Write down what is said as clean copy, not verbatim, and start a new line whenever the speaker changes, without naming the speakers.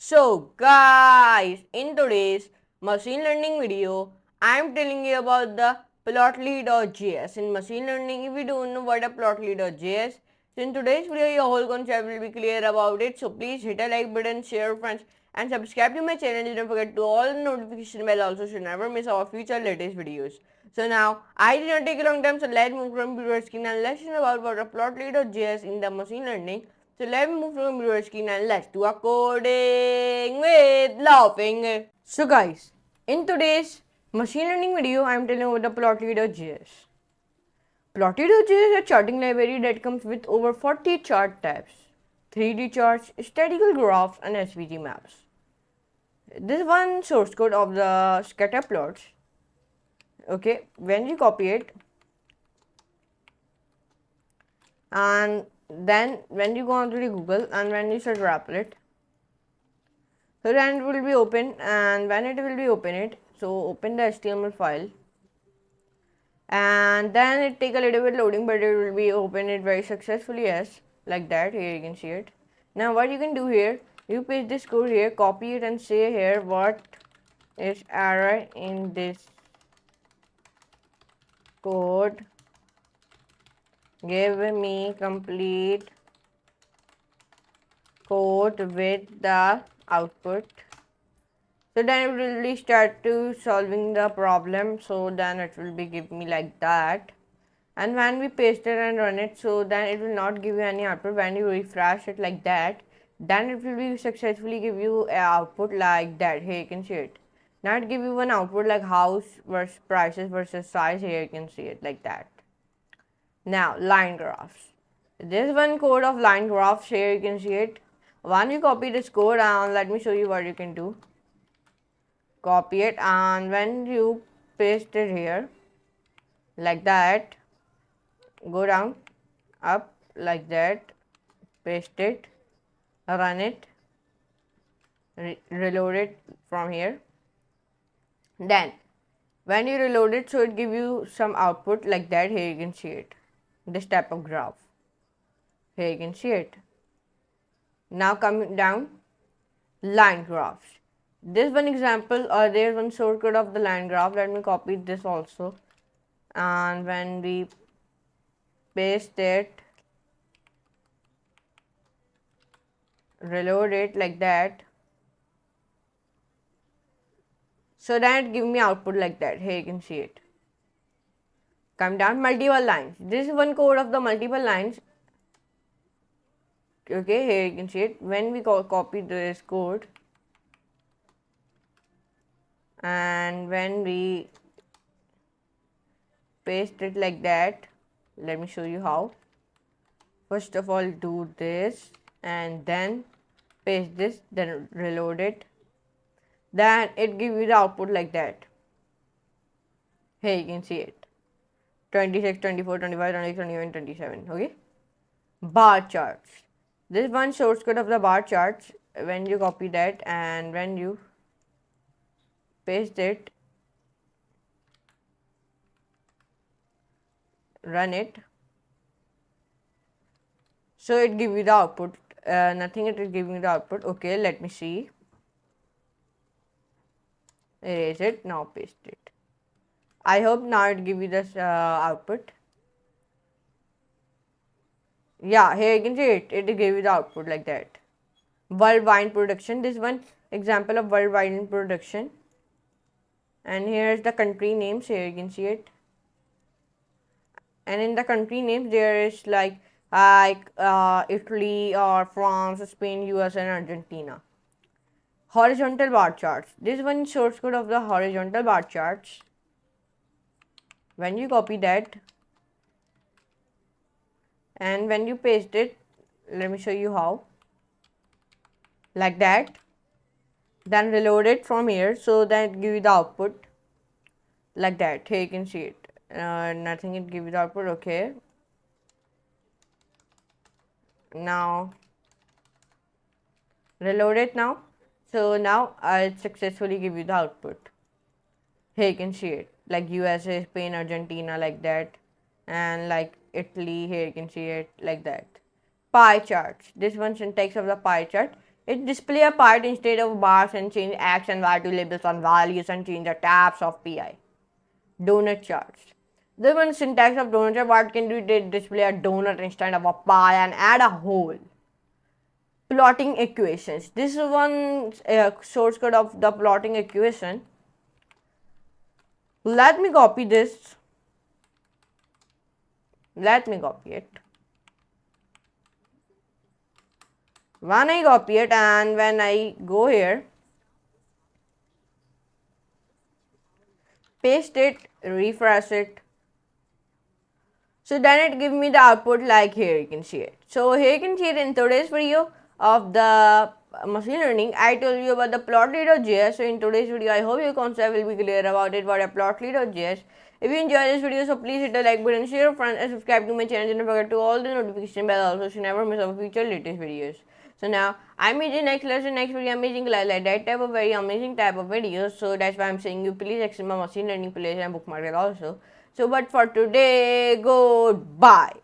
So guys, in today's machine learning video, I am telling you about the Plotly.js. In machine learning, if you don't know what a Plotly.js, so in today's video, your whole concept will be clear about it. So please hit a like button, share friends, and subscribe to my channel. Don't forget to all the notification bell also so never miss our future latest videos. So now, I did not take a long time, so let's move from computer screen and let's learn about what a Plotly.js in the machine learning. So let's move from computer screen and let's do a coding with laughing. So guys, in today's machine learning video, I am telling you about the Plotly.js. Plotly.js is a charting library that comes with over 40 chart types, 3D charts, statistical graphs, and SVG maps. This one source code of the scatter plots. Okay, when you copy it, and then when you go onto the Google and when you search Rapplet, so then it will be open, and when it will be open it, so open the HTML file, and then it take a little bit loading, but it will be open it very successfully. Yes, like that. Here you can see it. Now what you can do here, you paste this code here, copy it, and say here what is error in this code. Give me complete code with the output. So then it will really start to solving the problem. So then it will be give me like that. And when we paste it and run it, so then it will not give you any output. When you refresh it like that, then it will be successfully give you an output like that. Here you can see it. Now it give you one output like house versus prices versus size. Here you can see it like that. Now line graphs. This one code of line graphs. Here you can see it. When you copy this code, and let me show you what you can do. Copy it, and when you paste it here like that, go down up like that, paste it, run it, reload it from here. Then when you reload it, so it give you some output like that. Here you can see it, this type of graph. Here you can see it. Now coming down, line graphs. This one example, or there's one source code of the line graph. Let me copy this also, and when we paste it, reload it like that, so then it give me output like that. Here you can see it. Come down, multiple lines. This is one code of the multiple lines. Okay, here you can see it. When we copy this code, and when we paste it like that, let me show you how. First of all, do this and then paste this, then reload it, then it gives you the output like that. Here you can see it, 26, 24, 25, 26, 27, 27. Okay, bar charts. This one source code of the bar charts. When you copy that and when you paste it, run it, so it gives you the output. Nothing, it is giving you the output. Okay, let me see. Erase it, now paste it. I hope now it gives you this output. Yeah, here you can see it. It gave you the output like that. Worldwide production. This one example of worldwide production. And here is the country names. Here you can see it. And in the country names, there is like Italy or France, Spain, US, and Argentina. Horizontal bar charts. This one source code of the horizontal bar charts. When you copy that and when you paste it, let me show you how. Like that. Then reload it from here, so that give you the output like that. Here you can see it. Nothing, it give you the output. Okay. Now reload it now. So now I successfully give you the output. Here you can see it, like USA, Spain, Argentina, like that, and like Italy. Here you can see it like that. Pie charts. This one syntax of the pie chart. It display a part instead of bars and change x and y to labels on values and change the tabs of pi. Donut charts. The one syntax of donut chart, what can do it display a donut instead of a pie and add a hole. Plotting equations. This is one source code of the plotting equation. Let me copy this. Let me copy it. When I copy it and when I go here, paste it, refresh it. So then it gives me the output like here you can see it. So here you can see it in today's video of the machine learning. I told you about the plotly.js. So in today's video, I hope your concept will be clear about it, what a plotly.js. If you enjoy this video, so please hit the like button, share your friends and subscribe to my channel and don't forget to all the notification bell also so you never miss our future latest videos. So now I'm meeting next lesson, next video. I'm making like that type of very amazing type of videos. So that's why I'm saying you please extend my machine learning playlist and bookmark it also. So but for today, goodbye.